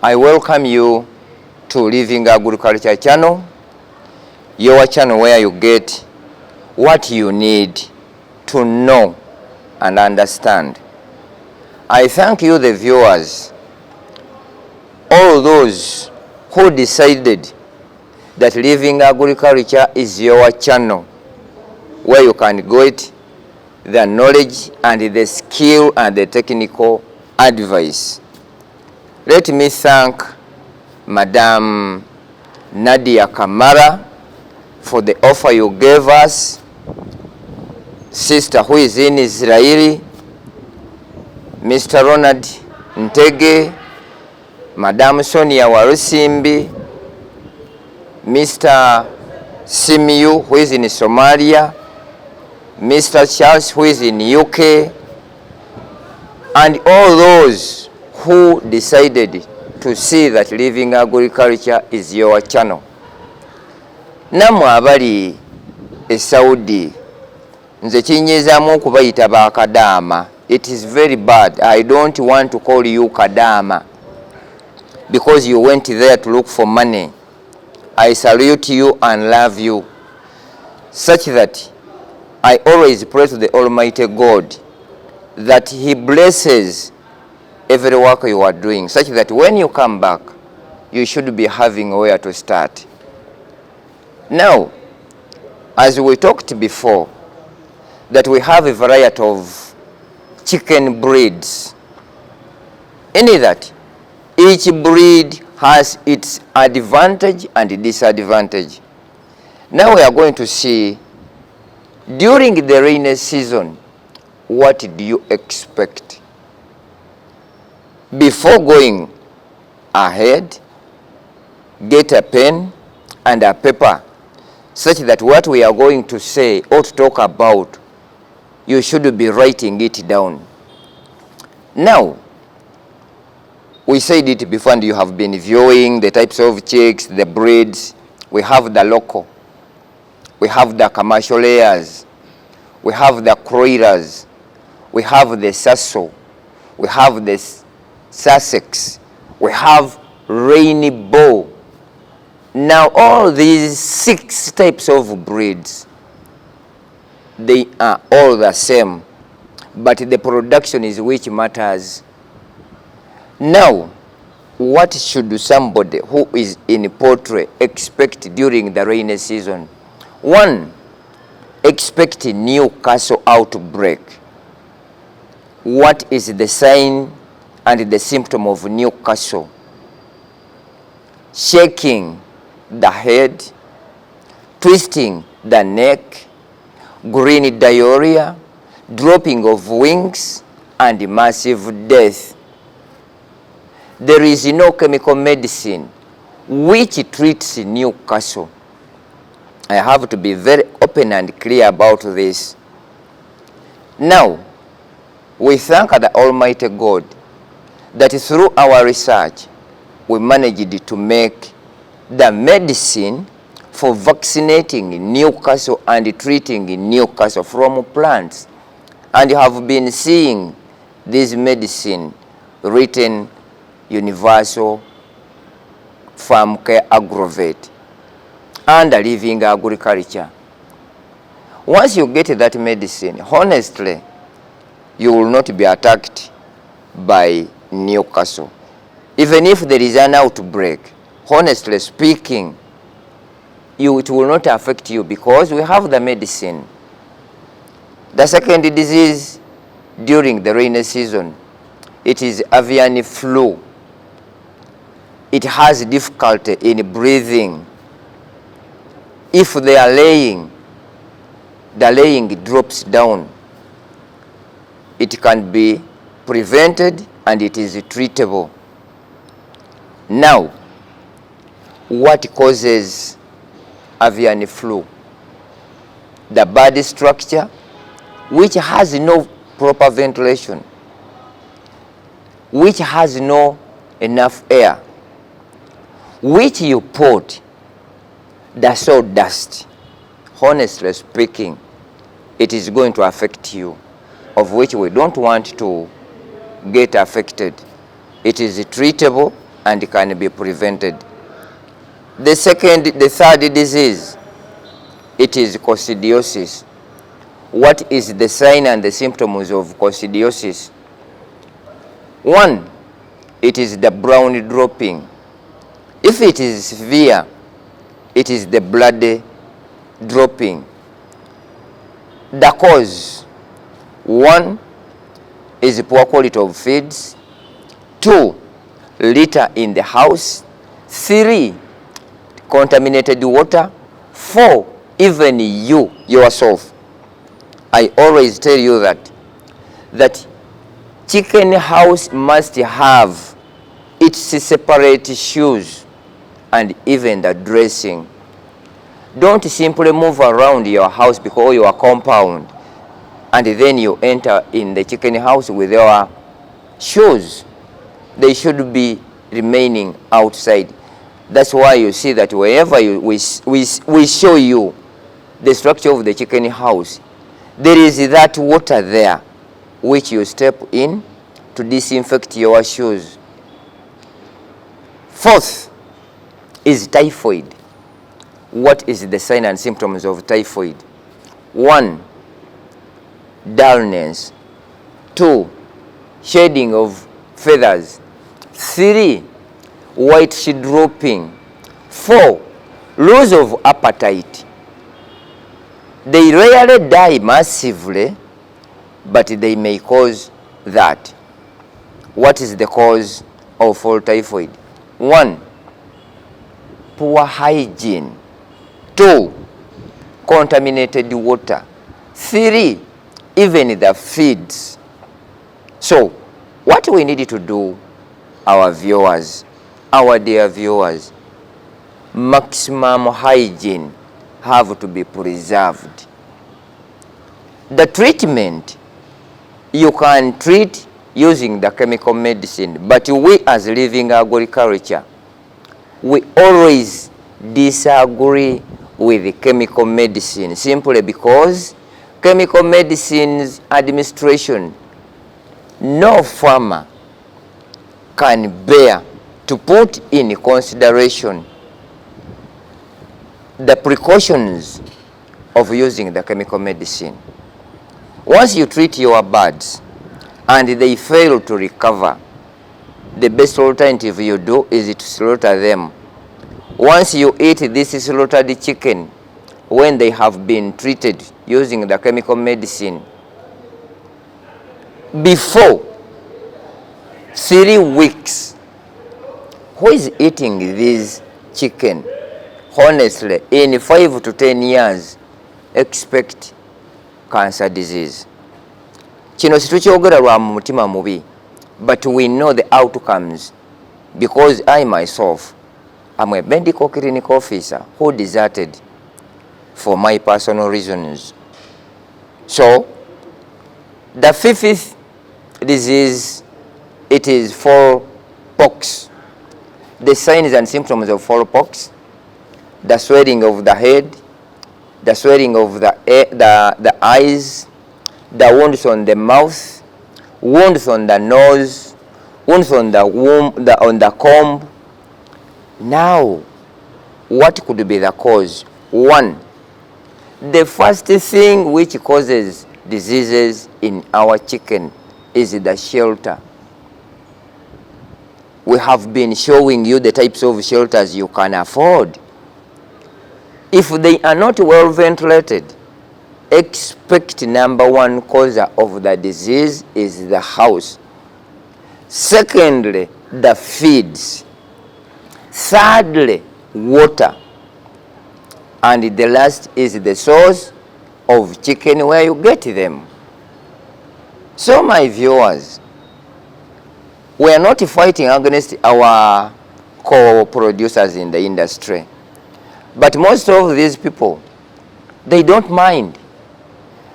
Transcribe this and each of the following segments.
I welcome you to Living Agriculture channel, your channel where you get what you need to know and understand. I thank you, the viewers, all those who decided that Living Agriculture is your channel where you can get the knowledge and the skill and the technical advice. Let me thank Madam Nadia Kamara for the offer you gave us, sister who is in Israel, Mr. Ronald Ntege, Madam Sonia Warusimbi, Mr. Simiyu who is in Somalia, Mr. Charles who is in UK, and all those who decided to see that Living Agriculture is your channel. Namwe abali e Saudi, nze kinyezamu okubayita ba Kadama. It is very bad. I don't want to call you Kadama because you went there to look for money. I salute you and love you, such that I always pray to the Almighty God that He blesses every work you are doing, such that when you come back, you should be having where to start. Now, as we talked before, that we have a variety of chicken breeds, in that each breed has its advantage and disadvantage. Now we are going to see, during the rainy season, what do you expect? Before going ahead, get a pen and a paper, such that what we are going to say or to talk about, you should be writing it down. Now, we said it before and you have been viewing the types of chicks, the breeds. We have the local, we have the commercial layers, we have the croilers, we have the Sasso, we have the Sussex, we have Rainbow. Now all these 6 types of breeds, they are all the same, but the production is which matters. Now, what should somebody who is in poultry expect during the rainy season? 1, expect a Newcastle outbreak. What is the sign and the symptom of Newcastle? Shaking the head, twisting the neck, green diarrhea, dropping of wings, and massive death. There is no chemical medicine which treats Newcastle. I have to be very open and clear about this. Now, we thank the Almighty God that through our research, we managed to make the medicine for vaccinating Newcastle and treating Newcastle from plants. And you have been seeing this medicine written Universal Farm Care Aggravate under Living Agriculture. Once you get that medicine, honestly, you will not be attacked by Newcastle. Even if there is an outbreak, honestly speaking, it will not affect you because we have the medicine. The second disease during the rainy season, it is avian flu. It has difficulty in breathing. If they are laying, the laying drops down. It can be prevented and it is treatable. Now, what causes avian flu? The body structure, which has no proper ventilation, which has no enough air, which you put the sawdust. Honestly speaking, it is going to affect you, of which we don't want to get affected. It is treatable and can be prevented. The third disease, it is coccidiosis. What is the sign and the symptoms of coccidiosis? 1, it is the brown dropping. If it is severe, it is the blood dropping. The cause, 1 is poor quality of feeds, 2, litter in the house, 3, contaminated water, 4, even you yourself. I always tell you that chicken house must have its separate shoes and even the dressing. Don't simply move around your house because your compound and then you enter in the chicken house with your shoes. They should be remaining outside. That's why you see that wherever we show you the structure of the chicken house, there is that water there which you step in to disinfect your shoes. 4th is typhoid. What is the sign and symptoms of typhoid? 1, dullness, 2, shedding of feathers, 3, white dropping, 4, loss of appetite. They rarely die massively, but they may cause that. What is the cause of fall typhoid? 1, poor hygiene, 2, contaminated water, 3, even the feeds. So what we need to do, our viewers, our dear viewers, maximum hygiene have to be preserved. The treatment, you can treat using the chemical medicine, but we as living agriculture, we always disagree with the chemical medicine simply because chemical medicines administration, no farmer can bear to put in consideration the precautions of using the chemical medicine. Once you treat your birds and they fail to recover, the best alternative you do is to slaughter them. Once you eat this slaughtered chicken, when they have been treated using the chemical medicine, before 3 weeks, who is eating this chicken? Honestly, in 5 to 10 years, expect cancer disease. Kino situkyogera lwa mutima mubi, but we know the outcomes because I myself am a medical clinic officer who deserted for my personal reasons. So the 5th disease, it is fowl-pox. The signs and symptoms of fowl-pox: the swelling of the head, the swelling of the eyes, the wounds on the mouth, wounds on the nose, wounds on the womb, on the comb. Now, what could be the cause? 1, the first thing which causes diseases in our chicken is the shelter. We have been showing you the types of shelters you can afford. If they are not well ventilated, expect number 1 cause of the disease is the house. Secondly, the feeds. Thirdly, water. And the last is the source of chicken where you get them. So my viewers, we are not fighting against our co-producers in the industry. But most of these people, they don't mind,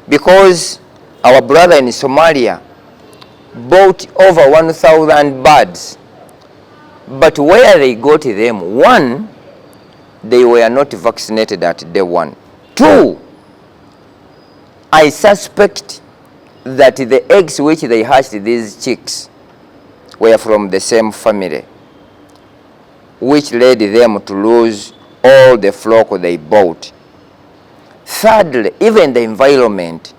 because our brother in Somalia bought over 1,000 birds. But where they got them, 1, they were not vaccinated at day 1. 2, I suspect that the eggs which they hatched these chicks were from the same family. which led them to lose all the flock they bought. Thirdly, even the environment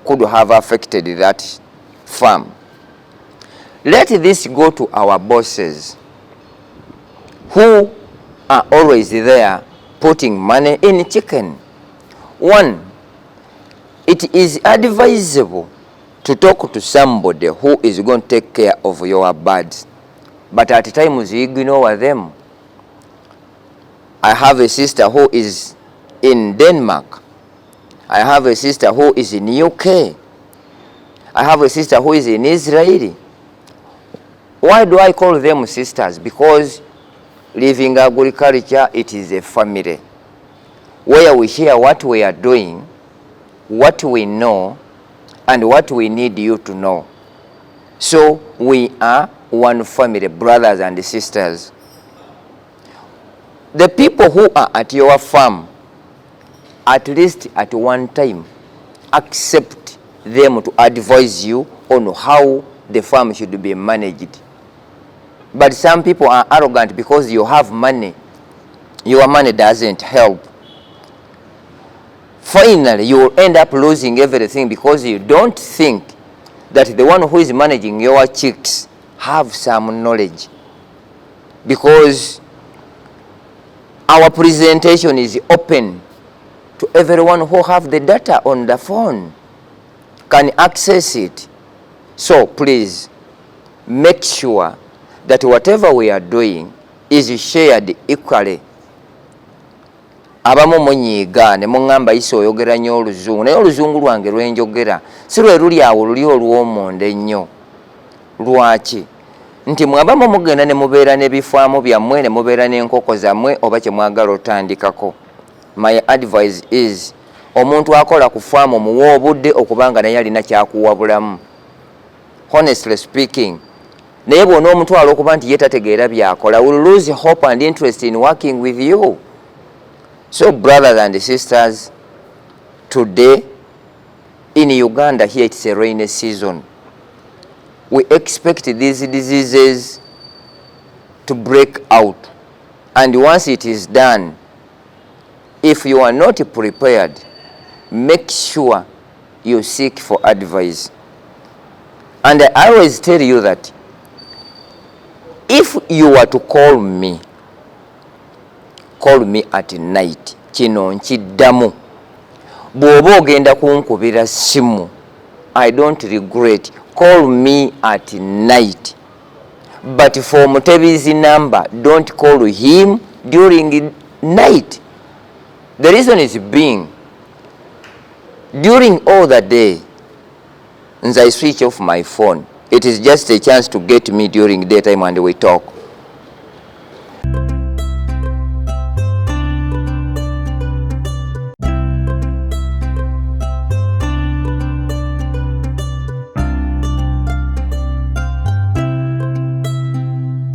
could have affected that farm. Let this go to our bosses who are always there putting money in chicken. One, it is advisable to talk to somebody who is going to take care of your birds, but at times you ignore them. I have a sister who is in Denmark. I have a sister who is in UK. I have a sister who is in Israel. Why do I call them sisters? Because living agriculture, it is a family where we share what we are doing, what we know, and what we need you to know. So we are one family, brothers and sisters. The people who are at your farm, at least at one time, accept them to advise you on how the farm should be managed. But some people are arrogant because you have money. Your money doesn't help. Finally, you will end up losing everything because you don't think that the one who is managing your chicks have some knowledge. Because our presentation is open to everyone who have the data on the phone, can access it. So please make sure that whatever we are doing is shared equally. Abamu munyiga ne mungamba iso oyogera nnyo oluzungu, naye oluzungu lwange lwenjogera si lwe luli awo luli olw'omonde ennyo. Lwaki? Nti mwabamu mugenda ne mubeera n'ebifaamu byammwe ne mubeera n'enkoko zammwe oba kye mwagala otandikako. My advice is omuntu akola ku faamu muwe obudde okubanga naye alina kyakuwa bulamu. Honestly speaking, naye bw'ona omutwala okuba nti ye tategeera byakola, will lose hope and interest in working with you. So brothers and sisters, today in Uganda here it's a rainy season. We expect these diseases to break out, and once it is done, if you are not prepared, make sure you seek for advice. And I always tell you that if you were to call me at night, kino nkiddamu. Bw'oba ogenda kunkubira simu, I don't regret. Call me at night. But for Mutebi's number, don't call him during night. The reason is being, during all the day, I switch off my phone. It is just a chance to get me during daytime and we talk.